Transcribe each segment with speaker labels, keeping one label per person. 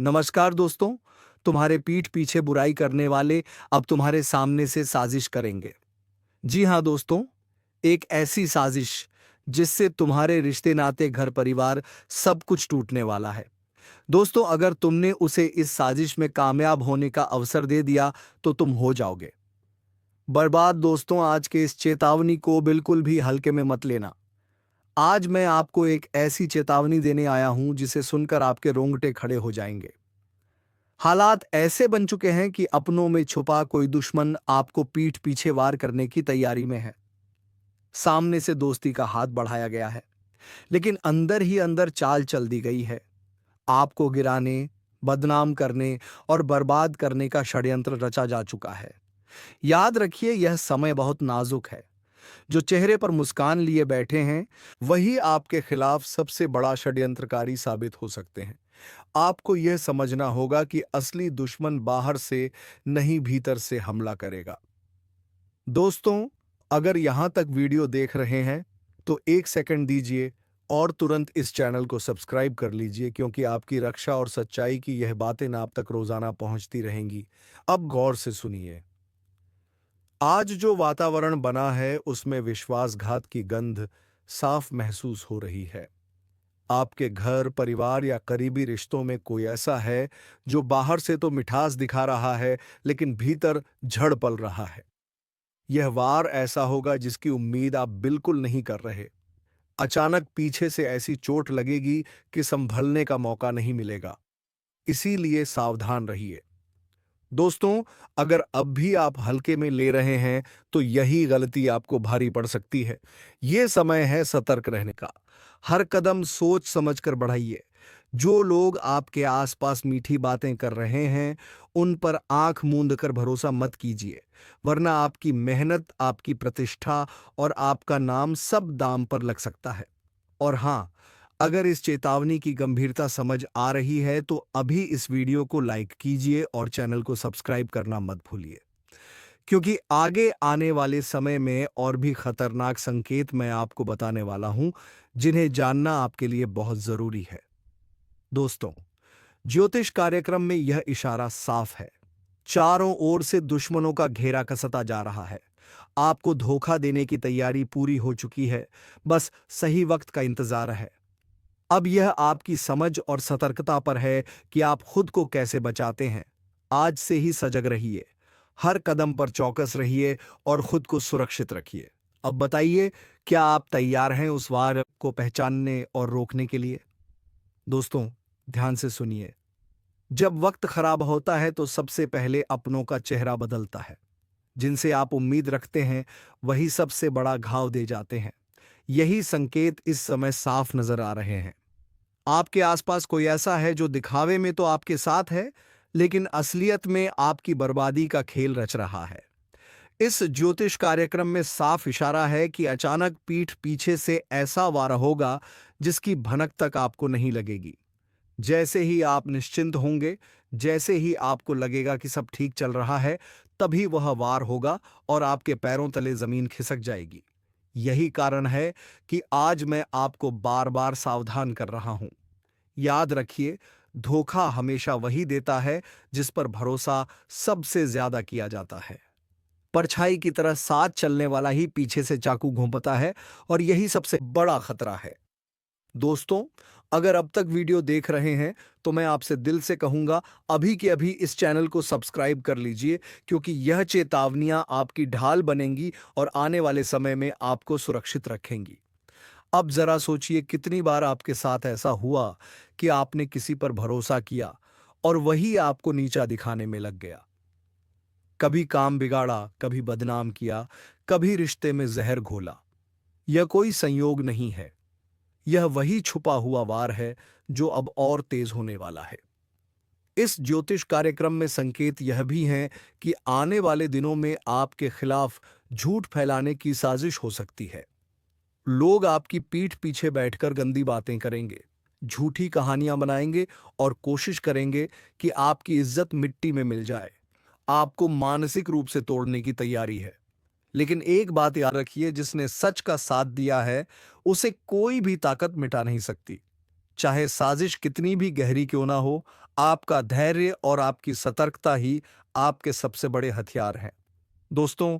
Speaker 1: नमस्कार दोस्तों। तुम्हारे पीठ पीछे बुराई करने वाले अब तुम्हारे सामने से साजिश करेंगे। जी हाँ दोस्तों, एक ऐसी साजिश जिससे तुम्हारे रिश्ते नाते घर परिवार सब कुछ टूटने वाला है। दोस्तों, अगर तुमने उसे इस साजिश में कामयाब होने का अवसर दे दिया तो तुम हो जाओगे बर्बाद। दोस्तों, आज के इस चेतावनी को बिल्कुल भी हल्के में मत लेना। आज मैं आपको एक ऐसी चेतावनी देने आया हूं जिसे सुनकर आपके रोंगटे खड़े हो जाएंगे। हालात ऐसे बन चुके हैं कि अपनों में छुपा कोई दुश्मन आपको पीठ पीछे वार करने की तैयारी में है। सामने से दोस्ती का हाथ बढ़ाया गया है, लेकिन अंदर ही अंदर चाल चल दी गई है। आपको गिराने, बदनाम करने और बर्बाद करने का षड्यंत्र रचा जा चुका है। याद रखिए, यह समय बहुत नाजुक है। जो चेहरे पर मुस्कान लिए बैठे हैं, वही आपके खिलाफ सबसे बड़ा षड्यंत्रकारी साबित हो सकते हैं। आपको यह समझना होगा कि असली दुश्मन बाहर से नहीं, भीतर से हमला करेगा। दोस्तों, अगर यहां तक वीडियो देख रहे हैं तो एक सेकंड दीजिए और तुरंत इस चैनल को सब्सक्राइब कर लीजिए, क्योंकि आपकी रक्षा और सच्चाई की यह बातें आप तक रोजाना पहुंचती रहेंगी। अब गौर से सुनिए। आज जो वातावरण बना है उसमें विश्वासघात की गंध साफ महसूस हो रही है। आपके घर, परिवार या करीबी रिश्तों में कोई ऐसा है जो बाहर से तो मिठास दिखा रहा है, लेकिन भीतर झड़ पल रहा है। यह वार ऐसा होगा जिसकी उम्मीद आप बिल्कुल नहीं कर रहे। अचानक पीछे से ऐसी चोट लगेगी कि संभलने का मौका नहीं मिलेगा। इसीलिए सावधान रहिए। दोस्तों, अगर अब भी आप हल्के में ले रहे हैं तो यही गलती आपको भारी पड़ सकती है। यह समय है सतर्क रहने का। हर कदम सोच समझकर बढ़ाइए। जो लोग आपके आसपास मीठी बातें कर रहे हैं, उन पर आंख मूंद कर भरोसा मत कीजिए, वरना आपकी मेहनत, आपकी प्रतिष्ठा और आपका नाम सब दांव पर लग सकता है। और हां, अगर इस चेतावनी की गंभीरता समझ आ रही है तो अभी इस वीडियो को लाइक कीजिए और चैनल को सब्सक्राइब करना मत भूलिए, क्योंकि आगे आने वाले समय में और भी खतरनाक संकेत मैं आपको बताने वाला हूं, जिन्हें जानना आपके लिए बहुत जरूरी है। दोस्तों, ज्योतिष कार्यक्रम में यह इशारा साफ है। चारों ओर से दुश्मनों का घेरा कसता जा रहा है। आपको धोखा देने की तैयारी पूरी हो चुकी है, बस सही वक्त का इंतजार है। अब यह आपकी समझ और सतर्कता पर है कि आप खुद को कैसे बचाते हैं। आज से ही सजग रहिए, हर कदम पर चौकस रहिए और खुद को सुरक्षित रखिए। अब बताइए, क्या आप तैयार हैं उस वार को पहचानने और रोकने के लिए? दोस्तों, ध्यान से सुनिए। जब वक्त खराब होता है तो सबसे पहले अपनों का चेहरा बदलता है। जिनसे आप उम्मीद रखते हैं, वही सबसे बड़ा घाव दे जाते हैं। यही संकेत इस समय साफ नजर आ रहे हैं। आपके आसपास कोई ऐसा है जो दिखावे में तो आपके साथ है, लेकिन असलियत में आपकी बर्बादी का खेल रच रहा है। इस ज्योतिष कार्यक्रम में साफ इशारा है कि अचानक पीठ पीछे से ऐसा वार होगा जिसकी भनक तक आपको नहीं लगेगी। जैसे ही आप निश्चिंत होंगे, जैसे ही आपको लगेगा कि सब ठीक चल रहा है, तभी वह वार होगा और आपके पैरों तले जमीन खिसक जाएगी। यही कारण है कि आज मैं आपको बार बार सावधान कर रहा हूं। याद रखिए, धोखा हमेशा वही देता है जिस पर भरोसा सबसे ज्यादा किया जाता है। परछाई की तरह साथ चलने वाला ही पीछे से चाकू घोंपता है, और यही सबसे बड़ा खतरा है। दोस्तों, अगर अब तक वीडियो देख रहे हैं तो मैं आपसे दिल से कहूंगा, अभी के अभी इस चैनल को सब्सक्राइब कर लीजिए, क्योंकि यह चेतावनियां आपकी ढाल बनेंगी और आने वाले समय में आपको सुरक्षित रखेंगी। अब जरा सोचिए, कितनी बार आपके साथ ऐसा हुआ कि आपने किसी पर भरोसा किया और वही आपको नीचा दिखाने में लग गया। कभी काम बिगाड़ा, कभी बदनाम किया, कभी रिश्ते में जहर घोला। यह कोई संयोग नहीं है, यह वही छुपा हुआ वार है जो अब और तेज होने वाला है। इस ज्योतिष कार्यक्रम में संकेत यह भी हैं कि आने वाले दिनों में आपके खिलाफ झूठ फैलाने की साजिश हो सकती है। लोग आपकी पीठ पीछे बैठकर गंदी बातें करेंगे, झूठी कहानियां बनाएंगे और कोशिश करेंगे कि आपकी इज्जत मिट्टी में मिल जाए। आपको मानसिक रूप से तोड़ने की तैयारी है। लेकिन एक बात याद रखिए, जिसने सच का साथ दिया है उसे कोई भी ताकत मिटा नहीं सकती। चाहे साजिश कितनी भी गहरी क्यों ना हो, आपका धैर्य और आपकी सतर्कता ही आपके सबसे बड़े हथियार हैं। दोस्तों,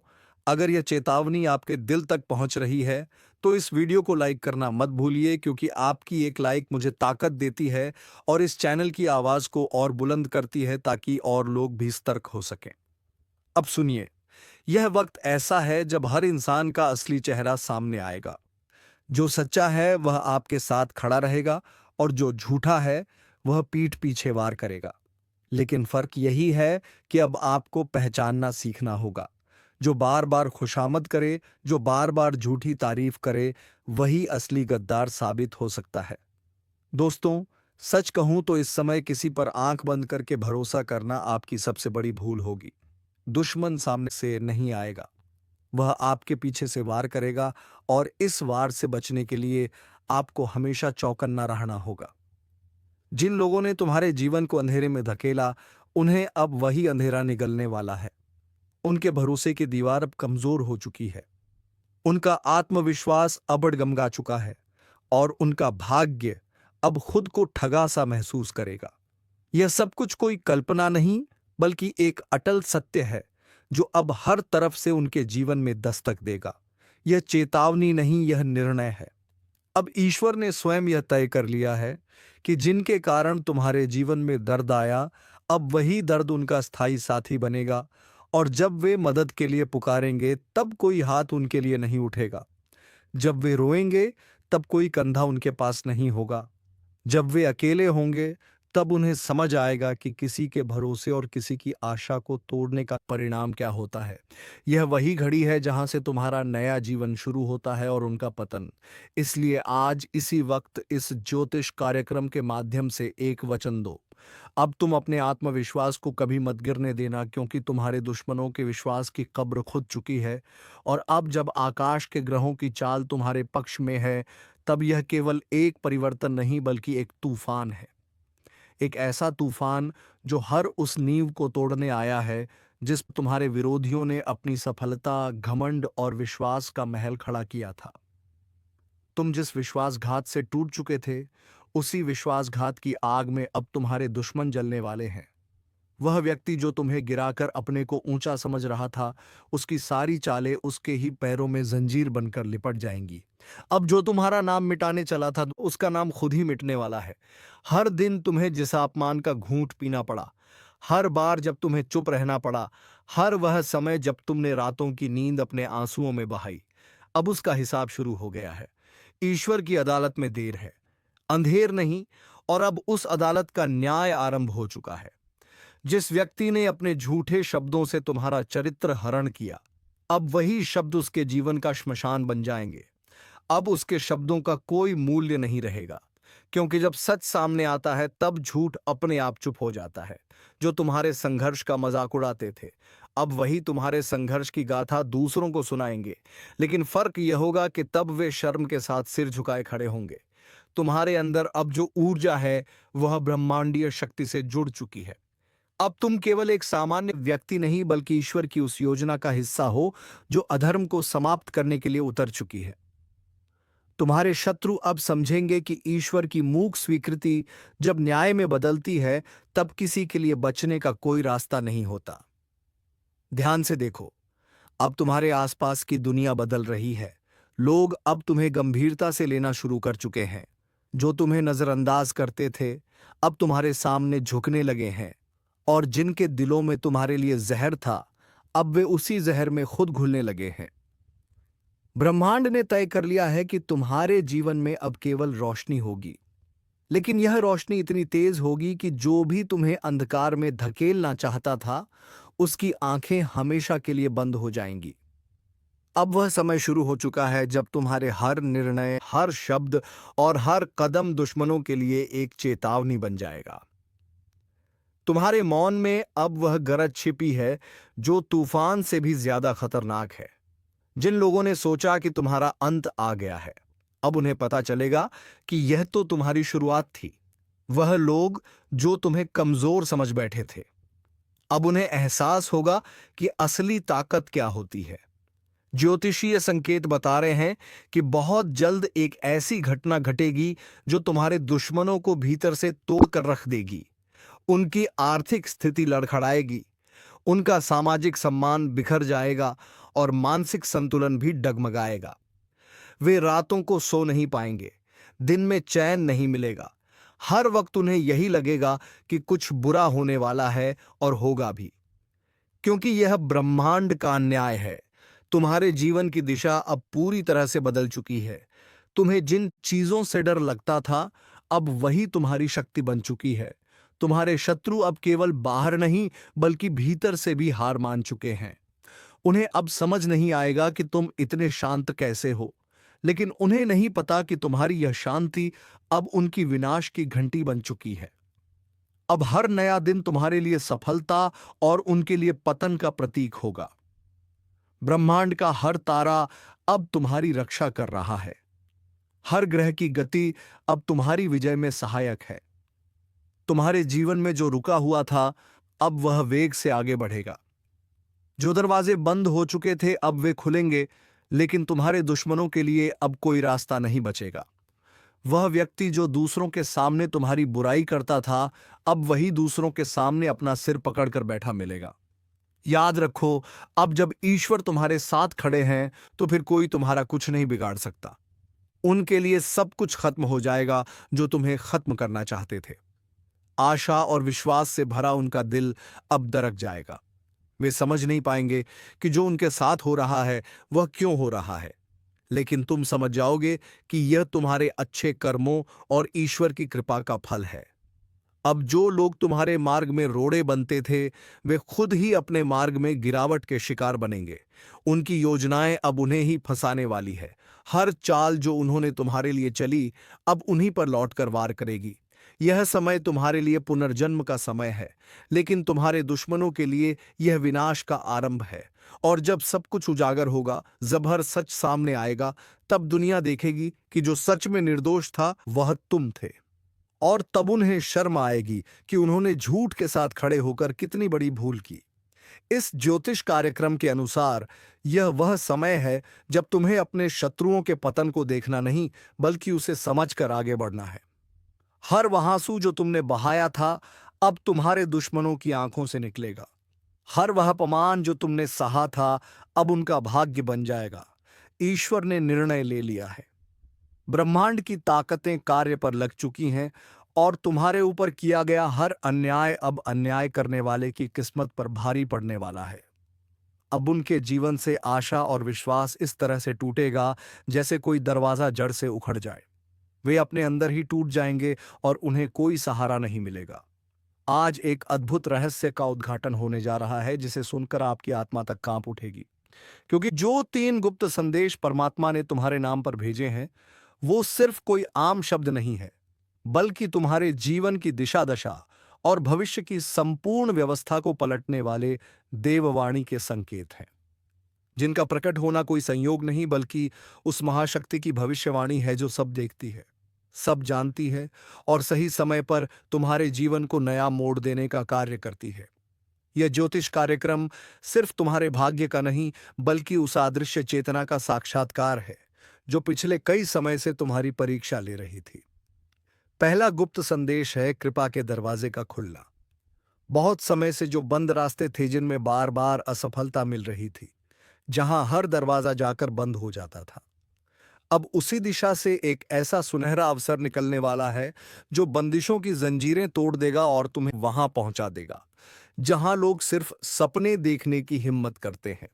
Speaker 1: अगर यह चेतावनी आपके दिल तक पहुंच रही है, तो इस वीडियो को लाइक करना मत भूलिए, क्योंकि आपकी एक लाइक मुझे ताकत देती है और इस चैनल की आवाज को और बुलंद करती है, ताकि और लोग भी सतर्क हो सकें। अब सुनिए, यह वक्त ऐसा है जब हर इंसान का असली चेहरा सामने आएगा। जो सच्चा है वह आपके साथ खड़ा रहेगा, और जो झूठा है वह पीठ पीछे वार करेगा। लेकिन फर्क यही है कि अब आपको पहचानना सीखना होगा। जो बार बार खुशामद करे, जो बार बार झूठी तारीफ करे, वही असली गद्दार साबित हो सकता है। दोस्तों, सच कहूं तो इस समय किसी पर आंख बंद करके भरोसा करना आपकी सबसे बड़ी भूल होगी। दुश्मन सामने से नहीं आएगा, वह आपके पीछे से वार करेगा, और इस वार से बचने के लिए आपको हमेशा चौकन्ना रहना होगा। जिन लोगों ने तुम्हारे जीवन को अंधेरे में धकेला, उन्हें अब वही अंधेरा निगलने वाला है। उनके भरोसे की दीवार अब कमजोर हो चुकी है, उनका आत्मविश्वास अब डगमगा चुका है, और उनका भाग्य अब खुद को ठगा सा महसूस करेगा। यह सब कुछ कोई कल्पना नहीं, बल्कि एक अटल सत्य है जो अब हर तरफ से उनके जीवन में दस्तक देगा। यह चेतावनी नहीं, यह निर्णय है। अब ईश्वर ने स्वयं यह तय कर लिया है कि जिनके कारण तुम्हारे जीवन में दर्द आया, अब वही दर्द उनका स्थायी साथी बनेगा, और जब वे मदद के लिए पुकारेंगे तब कोई हाथ उनके लिए नहीं उठेगा। जब वे रोएंगे तब कोई कंधा उनके पास नहीं होगा। जब वे अकेले होंगे तब उन्हें समझ आएगा कि किसी के भरोसे और किसी की आशा को तोड़ने का परिणाम क्या होता है। यह वही घड़ी है जहां से तुम्हारा नया जीवन शुरू होता है और उनका पतन। इसलिए आज इसी वक्त इस ज्योतिष कार्यक्रम के माध्यम से एक वचन दो। अब तुम अपने आत्मविश्वास को कभी मत गिरने देना, क्योंकि तुम्हारे दुश्मनों के विश्वास की कब्र खुद चुकी है। और अब जब आकाश के ग्रहों की चाल तुम्हारे पक्ष में है, तब यह केवल एक परिवर्तन नहीं, बल्कि एक तूफान है। एक ऐसा तूफान जो हर उस नींव को तोड़ने आया है जिस पर तुम्हारे विरोधियों ने अपनी सफलता, घमंड और विश्वास का महल खड़ा किया था। तुम जिस विश्वासघात से टूट चुके थे, उसी विश्वासघात की आग में अब तुम्हारे दुश्मन जलने वाले हैं। वह व्यक्ति जो तुम्हें गिराकर अपने को ऊंचा समझ रहा था, उसकी सारी चालें उसके ही पैरों में जंजीर बनकर लिपट जाएंगी। अब जो तुम्हारा नाम मिटाने चला था, उसका नाम खुद ही मिटने वाला है। हर दिन तुम्हें जिस अपमान का घूंट पीना पड़ा, हर बार जब तुम्हें चुप रहना पड़ा, हर वह समय जब तुमने रातों की नींद अपने आंसुओं में बहाई, अब उसका हिसाब शुरू हो गया है। ईश्वर की अदालत में देर है, अंधेर नहीं, और अब उस अदालत का न्याय आरंभ हो चुका है। जिस व्यक्ति ने अपने झूठे शब्दों से तुम्हारा चरित्र हरण किया, अब वही शब्द उसके जीवन का श्मशान बन जाएंगे। अब उसके शब्दों का कोई मूल्य नहीं रहेगा, क्योंकि जब सच सामने आता है तब झूठ अपने आप चुप हो जाता है। जो तुम्हारे संघर्ष का मजाक उड़ाते थे, अब वही तुम्हारे संघर्ष की गाथा दूसरों को सुनाएंगे। लेकिन फर्क यह होगा कि तब वे शर्म के साथ सिर झुकाए खड़े होंगे। तुम्हारे अंदर अब जो ऊर्जा है वह ब्रह्मांडीय शक्ति से जुड़ चुकी है। अब तुम केवल एक सामान्य व्यक्ति नहीं, बल्कि ईश्वर की उस योजना का हिस्सा हो जो अधर्म को समाप्त करने के लिए उतर चुकी है। तुम्हारे शत्रु अब समझेंगे कि ईश्वर की मूक स्वीकृति जब न्याय में बदलती है, तब किसी के लिए बचने का कोई रास्ता नहीं होता। ध्यान से देखो, अब तुम्हारे आसपास की दुनिया बदल रही है। लोग अब तुम्हें गंभीरता से लेना शुरू कर चुके हैं। जो तुम्हें नजरअंदाज करते थे, अब तुम्हारे सामने झुकने लगे हैं, और जिनके दिलों में तुम्हारे लिए जहर था, अब वे उसी जहर में खुद घुलने लगे हैं। ब्रह्मांड ने तय कर लिया है कि तुम्हारे जीवन में अब केवल रोशनी होगी, लेकिन यह रोशनी इतनी तेज होगी कि जो भी तुम्हें अंधकार में धकेलना चाहता था, उसकी आंखें हमेशा के लिए बंद हो जाएंगी। अब वह समय शुरू हो चुका है जब तुम्हारे हर निर्णय, हर शब्द और हर कदम दुश्मनों के लिए एक चेतावनी बन जाएगा। तुम्हारे मौन में अब वह गरज छिपी है जो तूफान से भी ज्यादा खतरनाक है। जिन लोगों ने सोचा कि तुम्हारा अंत आ गया है, अब उन्हें पता चलेगा कि यह तो तुम्हारी शुरुआत थी। वह लोग जो तुम्हें कमजोर समझ बैठे थे, अब उन्हें एहसास होगा कि असली ताकत क्या होती है। ज्योतिषीय संकेत बता रहे हैं कि बहुत जल्द एक ऐसी घटना घटेगी जो तुम्हारे दुश्मनों को भीतर से तोड़कर रख देगी। उनकी आर्थिक स्थिति लड़खड़ाएगी, उनका सामाजिक सम्मान बिखर जाएगा और मानसिक संतुलन भी डगमगाएगा। वे रातों को सो नहीं पाएंगे, दिन में चैन नहीं मिलेगा। हर वक्त उन्हें यही लगेगा कि कुछ बुरा होने वाला है, और होगा भी, क्योंकि यह ब्रह्मांड का न्याय है। तुम्हारे जीवन की दिशा अब पूरी तरह से बदल चुकी है। तुम्हें जिन चीजों से डर लगता था, अब वही तुम्हारी शक्ति बन चुकी है। तुम्हारे शत्रु अब केवल बाहर नहीं, बल्कि भीतर से भी हार मान चुके हैं। उन्हें अब समझ नहीं आएगा कि तुम इतने शांत कैसे हो, लेकिन उन्हें नहीं पता कि तुम्हारी यह शांति अब उनकी विनाश की घंटी बन चुकी है। अब हर नया दिन तुम्हारे लिए सफलता और उनके लिए पतन का प्रतीक होगा। ब्रह्मांड का हर तारा अब तुम्हारी रक्षा कर रहा है। हर ग्रह की गति अब तुम्हारी विजय में सहायक है। तुम्हारे जीवन में जो रुका हुआ था, अब वह वेग से आगे बढ़ेगा। जो दरवाजे बंद हो चुके थे, अब वे खुलेंगे, लेकिन तुम्हारे दुश्मनों के लिए अब कोई रास्ता नहीं बचेगा। वह व्यक्ति जो दूसरों के सामने तुम्हारी बुराई करता था, अब वही दूसरों के सामने अपना सिर पकड़कर बैठा मिलेगा। याद रखो, अब जब ईश्वर तुम्हारे साथ खड़े हैं, तो फिर कोई तुम्हारा कुछ नहीं बिगाड़ सकता। उनके लिए सब कुछ खत्म हो जाएगा जो तुम्हें खत्म करना चाहते थे। आशा और विश्वास से भरा उनका दिल अब दरक जाएगा। वे समझ नहीं पाएंगे कि जो उनके साथ हो रहा है वह क्यों हो रहा है, लेकिन तुम समझ जाओगे कि यह तुम्हारे अच्छे कर्मों और ईश्वर की कृपा का फल है। अब जो लोग तुम्हारे मार्ग में रोड़े बनते थे, वे खुद ही अपने मार्ग में गिरावट के शिकार बनेंगे। उनकी योजनाएं अब उन्हें ही फंसाने वाली है। हर चाल जो उन्होंने तुम्हारे लिए चली, अब उन्हीं पर लौटकर वार करेगी। यह समय तुम्हारे लिए पुनर्जन्म का समय है, लेकिन तुम्हारे दुश्मनों के लिए यह विनाश का आरंभ है। और जब सब कुछ उजागर होगा, जबहर सच सामने आएगा, तब दुनिया देखेगी कि जो सच में निर्दोष था वह तुम थे। और तब उन्हें शर्म आएगी कि उन्होंने झूठ के साथ खड़े होकर कितनी बड़ी भूल की। इस ज्योतिष कार्यक्रम के अनुसार यह वह समय है जब तुम्हें अपने शत्रुओं के पतन को देखना नहीं, बल्कि उसे समझकर आगे बढ़ना है। हर वह आंसू जो तुमने बहाया था, अब तुम्हारे दुश्मनों की आंखों से निकलेगा। हर वह अपमान जो तुमने सहा था, अब उनका भाग्य बन जाएगा। ईश्वर ने निर्णय ले लिया है। ब्रह्मांड की ताकतें कार्य पर लग चुकी हैं, और तुम्हारे ऊपर किया गया हर अन्याय अब अन्याय करने वाले की किस्मत पर भारी पड़ने वाला है। अब उनके जीवन से आशा और विश्वास इस तरह से टूटेगा जैसे कोई दरवाजा जड़ से उखड़ जाए। वे अपने अंदर ही टूट जाएंगे और उन्हें कोई सहारा नहीं मिलेगा। आज एक अद्भुत रहस्य का उद्घाटन होने जा रहा है, जिसे सुनकर आपकी आत्मा तक कांप उठेगी। क्योंकि जो 3 गुप्त संदेश परमात्मा ने तुम्हारे नाम पर भेजे हैं, वो सिर्फ कोई आम शब्द नहीं है, बल्कि तुम्हारे जीवन की दिशा दशा और भविष्य की संपूर्ण व्यवस्था को पलटने वाले देववाणी के संकेत हैं, जिनका प्रकट होना कोई संयोग नहीं, बल्कि उस महाशक्ति की भविष्यवाणी है जो सब देखती है, सब जानती है और सही समय पर तुम्हारे जीवन को नया मोड़ देने का कार्य करती है। यह ज्योतिष कार्यक्रम सिर्फ तुम्हारे भाग्य का नहीं, बल्कि उस अदृश्य चेतना का साक्षात्कार है जो पिछले कई समय से तुम्हारी परीक्षा ले रही थी। पहला गुप्त संदेश है कृपा के दरवाजे का खुलना। बहुत समय से जो बंद रास्ते थे, जिनमें बार बार असफलता मिल रही थी, जहां हर दरवाजा जाकर बंद हो जाता था, अब उसी दिशा से एक ऐसा सुनहरा अवसर निकलने वाला है जो बंदिशों की जंजीरें तोड़ देगा और तुम्हें वहां पहुंचा देगा जहां लोग सिर्फ सपने देखने की हिम्मत करते हैं।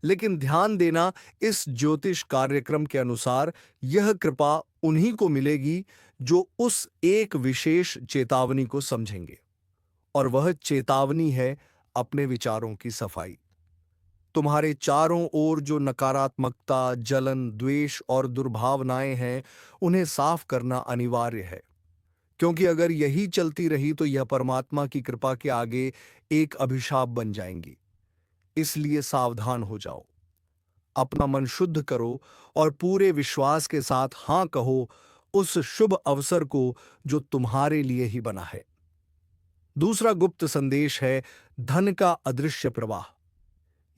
Speaker 1: लेकिन ध्यान देना, इस ज्योतिष कार्यक्रम के अनुसार यह कृपा उन्हीं को मिलेगी जो उस एक विशेष चेतावनी को समझेंगे, और वह चेतावनी है अपने विचारों की सफाई। तुम्हारे चारों ओर जो नकारात्मकता, जलन, द्वेष और दुर्भावनाएं हैं, उन्हें साफ करना अनिवार्य है, क्योंकि अगर यही चलती रही तो यह परमात्मा की कृपा के आगे एक अभिशाप बन जाएंगी। इसलिए सावधान हो जाओ, अपना मन शुद्ध करो और पूरे विश्वास के साथ हां कहो उस शुभ अवसर को जो तुम्हारे लिए ही बना है। दूसरा गुप्त संदेश है धन का अदृश्य प्रवाह।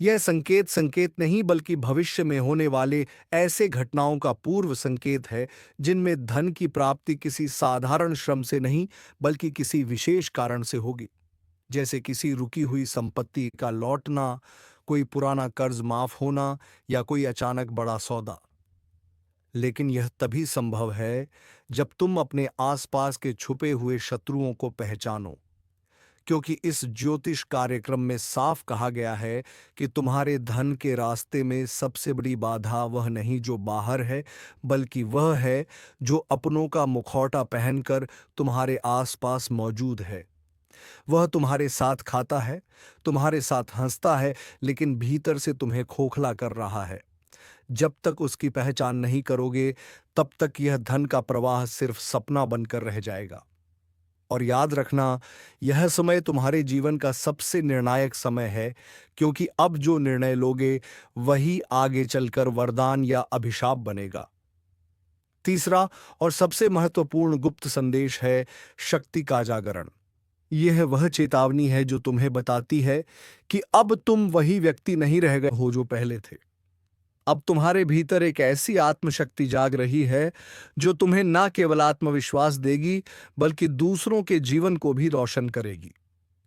Speaker 1: यह संकेत संकेत नहीं बल्कि भविष्य में होने वाले ऐसे घटनाओं का पूर्व संकेत है जिनमें धन की प्राप्ति किसी साधारण श्रम से नहीं बल्कि किसी विशेष कारण से होगी, जैसे किसी रुकी हुई संपत्ति का लौटना, कोई पुराना कर्ज माफ होना या कोई अचानक बड़ा सौदा। लेकिन यह तभी संभव है जब तुम अपने आसपास के छुपे हुए शत्रुओं को पहचानो, क्योंकि इस ज्योतिष कार्यक्रम में साफ कहा गया है कि तुम्हारे धन के रास्ते में सबसे बड़ी बाधा वह नहीं जो बाहर है, बल्कि वह है जो अपनों का मुखौटा पहनकर तुम्हारे आसपास मौजूद है। वह तुम्हारे साथ खाता है, तुम्हारे साथ हंसता है, लेकिन भीतर से तुम्हें खोखला कर रहा है। जब तक उसकी पहचान नहीं करोगे, तब तक यह धन का प्रवाह सिर्फ सपना बनकर रह जाएगा। और याद रखना, यह समय तुम्हारे जीवन का सबसे निर्णायक समय है, क्योंकि अब जो निर्णय लोगे वही आगे चलकर वरदान या अभिशाप बनेगा। तीसरा और सबसे महत्वपूर्ण गुप्त संदेश है शक्ति का जागरण। यह वह चेतावनी है जो तुम्हें बताती है कि अब तुम वही व्यक्ति नहीं रह गए हो जो पहले थे। अब तुम्हारे भीतर एक ऐसी आत्मशक्ति जाग रही है जो तुम्हें न केवल आत्मविश्वास देगी बल्कि दूसरों के जीवन को भी रोशन करेगी।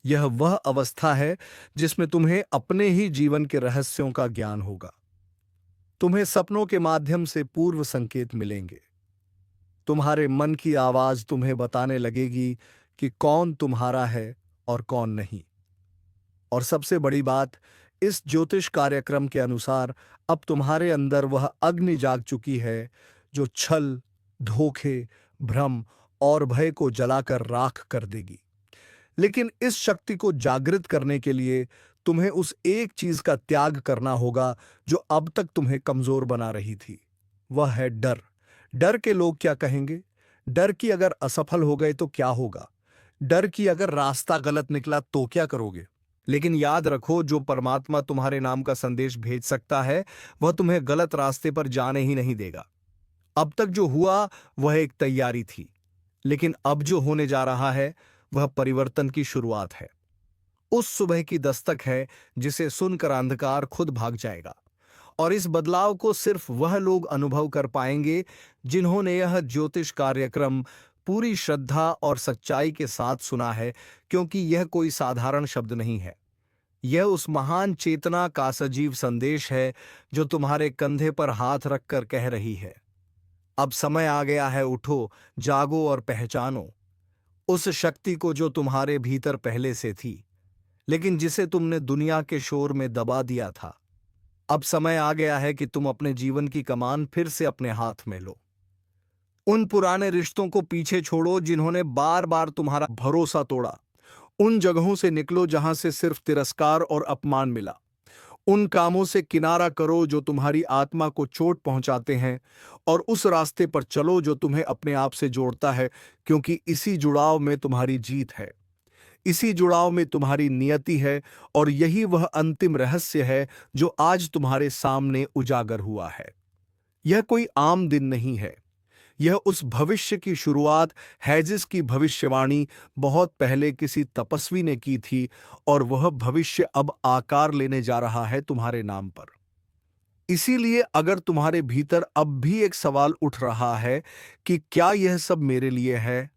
Speaker 1: यह वह अवस्था है जिसमें तुम्हें अपने ही जीवन के रहस्यों का ज्ञान होगा। तुम्हें सपनों के माध्यम से पूर्व संकेत मिलेंगे। तुम्हारे मन की आवाज तुम्हें बताने लगेगी कि कौन तुम्हारा है और कौन नहीं। और सबसे बड़ी बात, इस ज्योतिष कार्यक्रम के अनुसार अब तुम्हारे अंदर वह अग्नि जाग चुकी है जो छल, धोखे, भ्रम और भय को जलाकर राख कर देगी। लेकिन इस शक्ति को जागृत करने के लिए तुम्हें उस एक चीज का त्याग करना होगा जो अब तक तुम्हें कमजोर बना रही थी। वह है डर। डर के लोग क्या कहेंगे, डर कि अगर असफल हो गए तो क्या होगा, डर कि अगर रास्ता गलत निकला तो क्या करोगे। लेकिन याद रखो, जो परमात्मा तुम्हारे नाम का संदेश भेज सकता है वह तुम्हें गलत रास्ते पर जाने ही नहीं देगा। अब तक जो हुआ वह एक तैयारी थी, लेकिन अब जो होने जा रहा है वह परिवर्तन की शुरुआत है। उस सुबह की दस्तक है जिसे सुनकर अंधकार खुद भाग जाएगा। और इस बदलाव को सिर्फ वह लोग अनुभव कर पाएंगे जिन्होंने यह ज्योतिष कार्यक्रम पूरी श्रद्धा और सच्चाई के साथ सुना है, क्योंकि यह कोई साधारण शब्द नहीं है। यह उस महान चेतना का सजीव संदेश है जो तुम्हारे कंधे पर हाथ रखकर कह रही है, अब समय आ गया है, उठो, जागो और पहचानो उस शक्ति को जो तुम्हारे भीतर पहले से थी, लेकिन जिसे तुमने दुनिया के शोर में दबा दिया था। अब समय आ गया है कि तुम अपने जीवन की कमान फिर से अपने हाथ में लो। उन पुराने रिश्तों को पीछे छोड़ो जिन्होंने बार बार तुम्हारा भरोसा तोड़ा। उन जगहों से निकलो जहां से सिर्फ तिरस्कार और अपमान मिला। उन कामों से किनारा करो जो तुम्हारी आत्मा को चोट पहुंचाते हैं, और उस रास्ते पर चलो जो तुम्हें अपने आप से जोड़ता है, क्योंकि इसी जुड़ाव में तुम्हारी जीत है, इसी जुड़ाव में तुम्हारी नियति है, और यही वह अंतिम रहस्य है जो आज तुम्हारे सामने उजागर हुआ है। यह कोई आम दिन नहीं है, यह उस भविष्य की शुरुआत है जिसकी भविष्यवाणी बहुत पहले किसी तपस्वी ने की थी, और वह भविष्य अब आकार लेने जा रहा है तुम्हारे नाम पर। इसीलिए अगर तुम्हारे भीतर अब भी एक सवाल उठ रहा है कि क्या यह सब मेरे लिए है,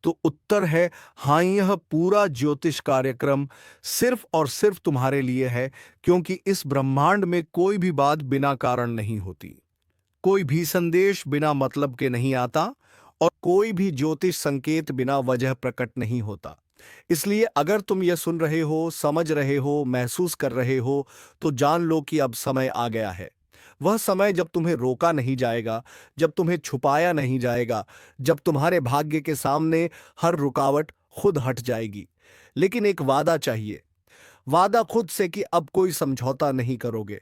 Speaker 1: तो उत्तर है हाँ, यह पूरा ज्योतिष कार्यक्रम सिर्फ और सिर्फ तुम्हारे लिए है, क्योंकि इस ब्रह्मांड में कोई भी बात बिना कारण नहीं होती, कोई भी संदेश बिना मतलब के नहीं आता, और कोई भी ज्योतिष संकेत बिना वजह प्रकट नहीं होता। इसलिए अगर तुम यह सुन रहे हो, समझ रहे हो, महसूस कर रहे हो, तो जान लो कि अब समय आ गया है। वह समय जब तुम्हें रोका नहीं जाएगा, जब तुम्हें छुपाया नहीं जाएगा, जब तुम्हारे भाग्य के सामने हर रुकावट खुद हट जाएगी। लेकिन एक वादा चाहिए, वादा खुद से कि अब कोई समझौता नहीं करोगे,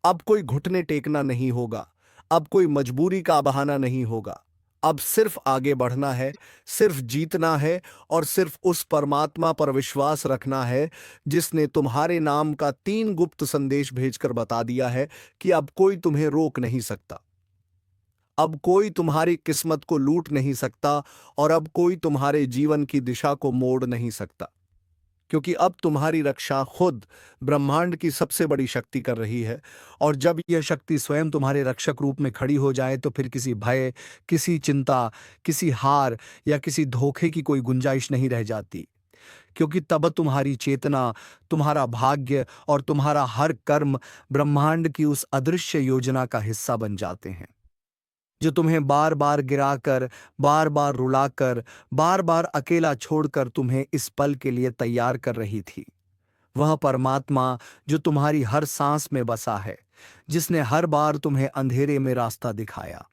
Speaker 1: अब कोई घुटने टेकना नहीं होगा, अब कोई मजबूरी का बहाना नहीं होगा। अब सिर्फ आगे बढ़ना है, सिर्फ जीतना है, और सिर्फ उस परमात्मा पर विश्वास रखना है जिसने तुम्हारे नाम का 3 गुप्त संदेश भेजकर बता दिया है कि अब कोई तुम्हें रोक नहीं सकता, अब कोई तुम्हारी किस्मत को लूट नहीं सकता, और अब कोई तुम्हारे जीवन की दिशा को मोड़ नहीं सकता।
Speaker 2: क्योंकि अब तुम्हारी रक्षा खुद ब्रह्मांड की सबसे बड़ी शक्ति कर रही है। और जब यह शक्ति स्वयं तुम्हारे रक्षक रूप में खड़ी हो जाए तो फिर किसी भय, किसी चिंता, किसी हार या किसी धोखे की कोई गुंजाइश नहीं रह जाती। क्योंकि तब तुम्हारी चेतना, तुम्हारा भाग्य और तुम्हारा हर कर्म ब्रह्मांड की उस अदृश्य योजना का हिस्सा बन जाते हैं, जो तुम्हें बार बार गिराकर, बार बार रुलाकर, बार बार अकेला छोड़कर तुम्हें इस पल के लिए तैयार कर रही थी। वह परमात्मा जो तुम्हारी हर सांस में बसा है, जिसने हर बार तुम्हें अंधेरे में रास्ता दिखाया,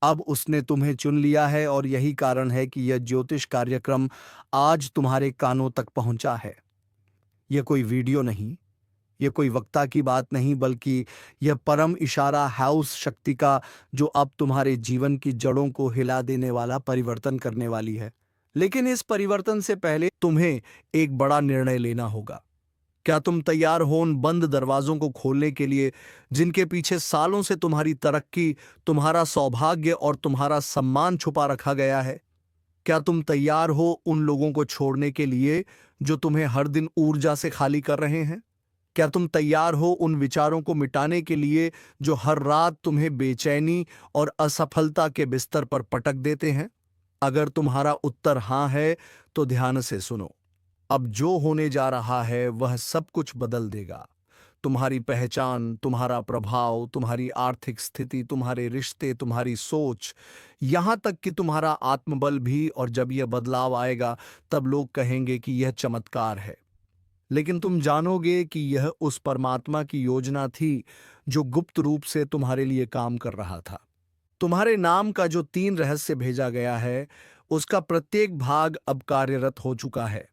Speaker 2: अब उसने तुम्हें चुन लिया है। और यही कारण है कि यह ज्योतिष कार्यक्रम आज तुम्हारे कानों तक पहुंचा है। यह कोई वीडियो नहीं, यह कोई वक्ता की बात नहीं, बल्कि यह परम इशारा है उस शक्ति का जो अब तुम्हारे जीवन की जड़ों को हिला देने वाला परिवर्तन करने वाली है। लेकिन इस परिवर्तन से पहले तुम्हें एक बड़ा निर्णय लेना होगा। क्या तुम तैयार हो उन बंद दरवाजों को खोलने के लिए, जिनके पीछे सालों से तुम्हारी तरक्की, तुम्हारा सौभाग्य और तुम्हारा सम्मान छुपा रखा गया है? क्या तुम तैयार हो उन लोगों को छोड़ने के लिए जो तुम्हें हर दिन ऊर्जा से खाली कर रहे हैं? क्या तुम तैयार हो उन विचारों को मिटाने के लिए जो हर रात तुम्हें बेचैनी और असफलता के बिस्तर पर पटक देते हैं? अगर तुम्हारा उत्तर हाँ है तो ध्यान से सुनो। अब जो होने जा रहा है वह सब कुछ बदल देगा। तुम्हारी पहचान, तुम्हारा प्रभाव, तुम्हारी आर्थिक स्थिति, तुम्हारे रिश्ते, तुम्हारी सोच, यहां तक कि तुम्हारा आत्मबल भी। और जब यह बदलाव आएगा तब लोग कहेंगे कि यह चमत्कार है। लेकिन तुम जानोगे कि यह उस परमात्मा की योजना थी जो गुप्त रूप से तुम्हारे लिए काम कर रहा था। तुम्हारे नाम का जो 3 रहस्य भेजा गया है, उसका प्रत्येक भाग अब कार्यरत हो चुका है।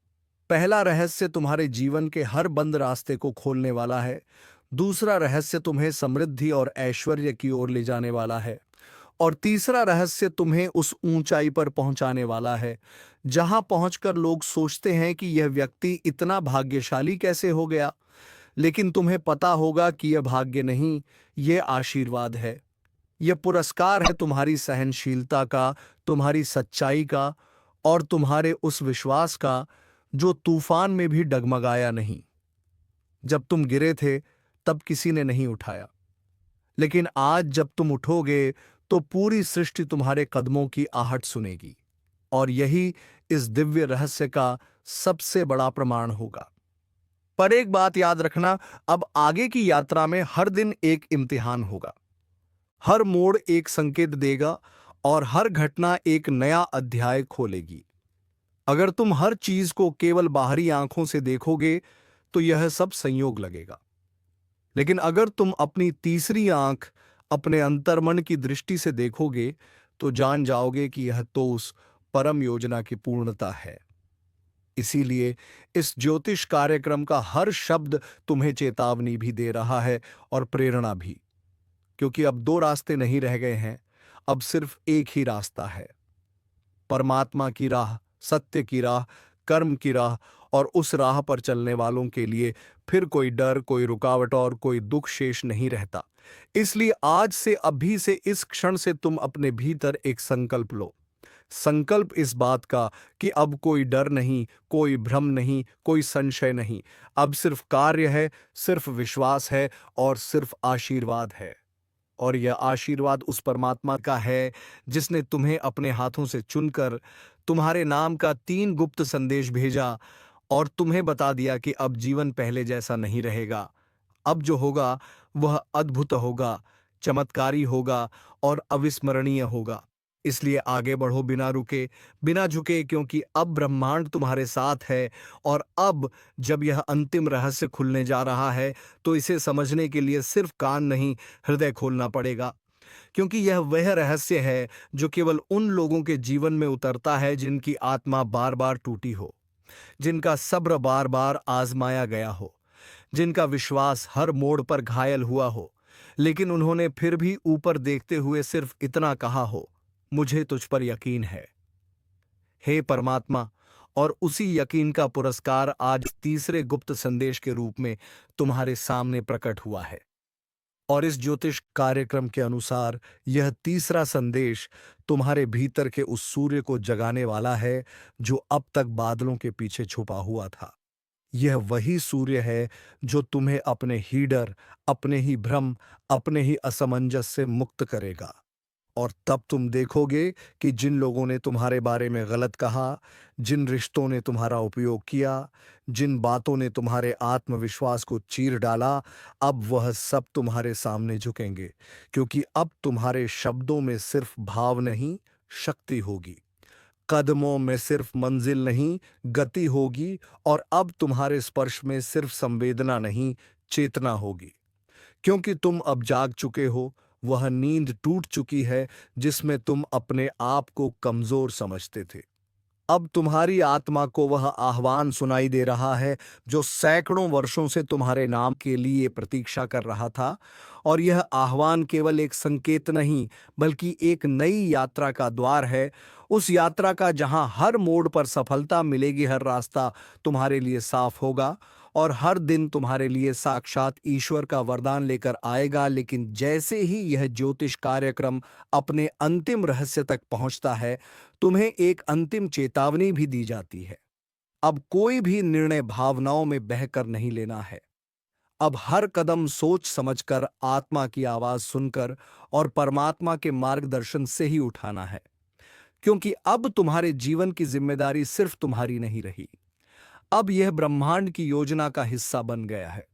Speaker 2: पहला रहस्य तुम्हारे जीवन के हर बंद रास्ते को खोलने वाला है। दूसरा रहस्य तुम्हें समृद्धि और ऐश्वर्य की ओर ले जाने वाला है। और तीसरा रहस्य तुम्हें उस ऊंचाई पर पहुंचाने वाला है जहां पहुंचकर लोग सोचते हैं कि यह व्यक्ति इतना भाग्यशाली कैसे हो गया। लेकिन तुम्हें पता होगा कि यह भाग्य नहीं, यह आशीर्वाद है। यह पुरस्कार है तुम्हारी सहनशीलता का, तुम्हारी सच्चाई का और तुम्हारे उस विश्वास का जो तूफान में भी डगमगाया नहीं। जब तुम गिरे थे तब किसी ने नहीं उठाया, लेकिन आज जब तुम उठोगे तो पूरी सृष्टि तुम्हारे कदमों की आहट सुनेगी। और यही इस दिव्य रहस्य का सबसे बड़ा प्रमाण होगा। पर एक बात याद रखना, अब आगे की यात्रा में हर दिन एक इम्तिहान होगा। हर मोड़ एक संकेत देगा और हर घटना एक नया अध्याय खोलेगी। अगर तुम हर चीज को केवल बाहरी आंखों से देखोगे तो यह सब संयोग लगेगा। लेकिन अगर तुम अपनी तीसरी आंख, अपने अंतर्मन की दृष्टि से देखोगे तो जान जाओगे कि यह तो उस परम योजना की पूर्णता है। इसीलिए इस ज्योतिष कार्यक्रम का हर शब्द तुम्हें चेतावनी भी दे रहा है और प्रेरणा भी। क्योंकि अब 2 रास्ते नहीं रह गए हैं, अब सिर्फ एक ही रास्ता है। परमात्मा की राह, सत्य की राह, कर्म की राह। और उस राह पर चलने वालों के लिए फिर कोई डर, कोई रुकावट और कोई दुख शेष नहीं रहता। इसलिए आज से, अभी से, इस क्षण से तुम अपने भीतर एक संकल्प लो। संकल्प इस बात का कि अब कोई डर नहीं, कोई भ्रम नहीं, कोई संशय नहीं। अब सिर्फ कार्य है, सिर्फ विश्वास है और सिर्फ आशीर्वाद है। और यह आशीर्वाद उस परमात्मा का है जिसने तुम्हें अपने हाथों से चुनकर तुम्हारे नाम का 3 गुप्त संदेश भेजा और तुम्हें बता दिया कि अब जीवन पहले जैसा नहीं रहेगा। अब जो होगा वह अद्भुत होगा, चमत्कारी होगा और अविस्मरणीय होगा। इसलिए आगे बढ़ो बिना रुके, बिना झुके, क्योंकि अब ब्रह्मांड तुम्हारे साथ है। और अब जब यह अंतिम रहस्य खुलने जा रहा है तो इसे समझने के लिए सिर्फ कान नहीं, हृदय खोलना पड़ेगा। क्योंकि यह वह रहस्य है जो केवल उन लोगों के जीवन में उतरता है जिनकी आत्मा बार बार टूटी हो, जिनका सब्र बार बार आजमाया गया हो, जिनका विश्वास हर मोड़ पर घायल हुआ हो, लेकिन उन्होंने फिर भी ऊपर देखते हुए सिर्फ इतना कहा हो, मुझे तुझ पर यकीन है। हे परमात्मा, और उसी यकीन का पुरस्कार आज तीसरे गुप्त संदेश के रूप में तुम्हारे सामने प्रकट हुआ है। और इस ज्योतिष कार्यक्रम के अनुसार यह तीसरा संदेश तुम्हारे भीतर के उस सूर्य को जगाने वाला है जो अब तक बादलों के पीछे छुपा हुआ था। यह वही सूर्य है जो तुम्हें अपने ही डर, अपने ही भ्रम, अपने ही असमंजस से मुक्त करेगा। और तब तुम देखोगे कि जिन लोगों ने तुम्हारे बारे में गलत कहा, जिन रिश्तों ने तुम्हारा उपयोग किया, जिन बातों ने तुम्हारे आत्मविश्वास को चीर डाला, अब वह सब तुम्हारे सामने झुकेंगे, क्योंकि अब तुम्हारे शब्दों में सिर्फ भाव नहीं, शक्ति होगी। कदमों में सिर्फ मंजिल नहीं, गति होगी। और अब तुम्हारे स्पर्श में सिर्फ संवेदना नहीं, चेतना होगी। क्योंकि तुम अब जाग चुके हो, वह नींद टूट चुकी है जिसमें तुम अपने आप को कमजोर समझते थे। अब तुम्हारी आत्मा को वह आह्वान सुनाई दे रहा है जो सैकड़ों वर्षों से तुम्हारे नाम के लिए प्रतीक्षा कर रहा था। और यह आह्वान केवल एक संकेत नहीं, बल्कि एक नई यात्रा का द्वार है। उस यात्रा का जहां हर मोड़ पर सफलता मिलेगी, हर रास्ता तुम्हारे लिए साफ होगा और हर दिन तुम्हारे लिए साक्षात ईश्वर का वरदान लेकर आएगा। लेकिन जैसे ही यह ज्योतिष कार्यक्रम अपने अंतिम रहस्य तक पहुंचता है, तुम्हें एक अंतिम चेतावनी भी दी जाती है। अब कोई भी निर्णय भावनाओं में बहकर नहीं लेना है। अब हर कदम सोच समझकर, आत्मा की आवाज सुनकर और परमात्मा के मार्गदर्शन से ही उठाना है। क्योंकि अब तुम्हारे जीवन की जिम्मेदारी सिर्फ तुम्हारी नहीं रही, अब यह ब्रह्मांड की योजना का हिस्सा बन गया है।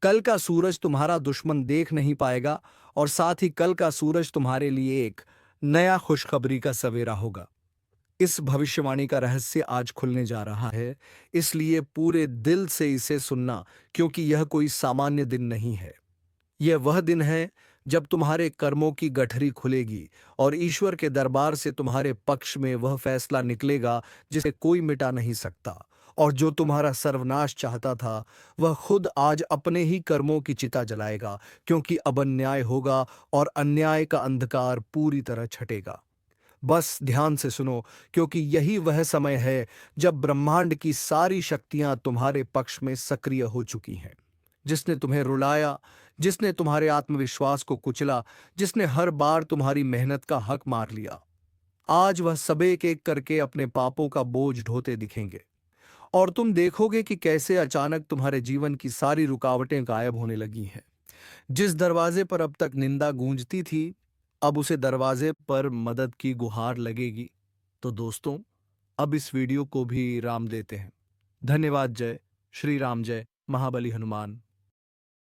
Speaker 2: कल का सूरज तुम्हारा दुश्मन देख नहीं पाएगा और साथ ही कल का सूरज तुम्हारे लिए एक नया खुशखबरी का सवेरा होगा। इस भविष्यवाणी का रहस्य आज खुलने जा रहा है, इसलिए पूरे दिल से इसे सुनना, क्योंकि यह कोई सामान्य दिन नहीं है। यह वह दिन है जब तुम्हारे कर्मों की गठरी खुलेगी और ईश्वर के दरबार से तुम्हारे पक्ष में वह फैसला निकलेगा जिसे कोई मिटा नहीं सकता। और जो तुम्हारा सर्वनाश चाहता था, वह खुद आज अपने ही कर्मों की चिता जलाएगा, क्योंकि अब अन्याय होगा और अन्याय का अंधकार पूरी तरह छटेगा। बस ध्यान से सुनो, क्योंकि यही वह समय है जब ब्रह्मांड की सारी शक्तियां तुम्हारे पक्ष में सक्रिय हो चुकी हैं। जिसने तुम्हें रुलाया, जिसने तुम्हारे आत्मविश्वास को कुचला, जिसने हर बार तुम्हारी मेहनत का हक मार लिया, आज वह सब एक एक करके अपने पापों का बोझ ढोते दिखेंगे। और तुम देखोगे कि कैसे अचानक तुम्हारे जीवन की सारी रुकावटें गायब होने लगी हैं। जिस दरवाजे पर अब तक निंदा गूंजती थी, अब उसे दरवाजे पर मदद की गुहार लगेगी। तो दोस्तों, अब इस वीडियो को भी राम देते हैं। धन्यवाद। जय श्री राम, जय महाबली हनुमान।